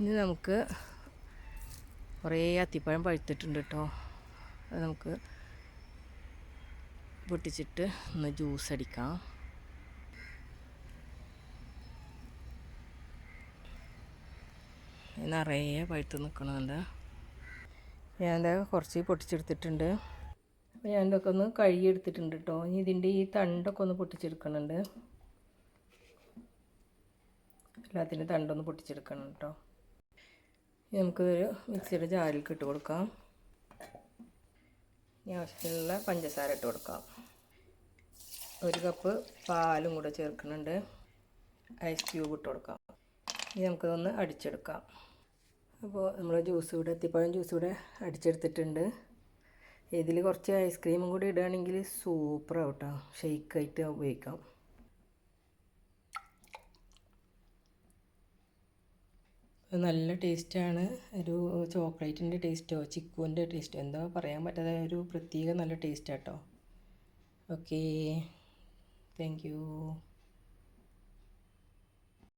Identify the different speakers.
Speaker 1: ഇനി നമുക്ക് കുറേ അത്തിപ്പഴം പഴുത്തിട്ടുണ്ട് കേട്ടോ. അത് നമുക്ക് പൊട്ടിച്ചിട്ട് ഒന്ന് ജ്യൂസ് അടിക്കാം. നിറയെ പഴുത്ത് നിൽക്കണുണ്ട്. ഞാനത് കുറച്ച് പൊട്ടിച്ചെടുത്തിട്ടുണ്ട്. അപ്പോൾ ഞാനിതൊക്കെ ഒന്ന് കഴുകിയെടുത്തിട്ടുണ്ട് കേട്ടോ. ഇനി ഇതിൻ്റെ ഈ തണ്ടൊക്കെ ഒന്ന് പൊട്ടിച്ചെടുക്കണുണ്ട്. എല്ലാത്തിൻ്റെ തണ്ടൊന്ന് പൊട്ടിച്ചെടുക്കണം കേട്ടോ. ഇനി നമുക്കൊരു മിക്സിയുടെ ജാറിലേക്ക് ഇട്ട് കൊടുക്കാം. ഇനി ആവശ്യത്തിനുള്ള പഞ്ചസാര ഇട്ട് കൊടുക്കാം. 1 കപ്പ് പാലും കൂടെ ചേർക്കുന്നുണ്ട്. ഐസ് ക്യൂബ് ഇട്ട് കൊടുക്കാം. ഇനി നമുക്കതൊന്ന് അടിച്ചെടുക്കാം. അപ്പോൾ നമ്മൾ ജ്യൂസ് ഇവിടെ അത്തിപ്പഴം ജ്യൂസ് ഇവിടെ അടിച്ചെടുത്തിട്ടുണ്ട്. ഇതിൽ കുറച്ച് ഐസ്ക്രീമും കൂടി ഇടുകയാണെങ്കിൽ സൂപ്പറാവും കേട്ടോ. ഷെയ്ക്കായിട്ട് ഉപയോഗിക്കാം. നല്ല ടേസ്റ്റാണ്. ഒരു ചോക്ലേറ്റിൻ്റെ ടേസ്റ്റോ ചിക്കുവിൻ്റെ ടേസ്റ്റോ എന്തോ പറയാൻ പറ്റാത്ത ഒരു പ്രത്യേക നല്ല ടേസ്റ്റാട്ടോ. Okay, thank you.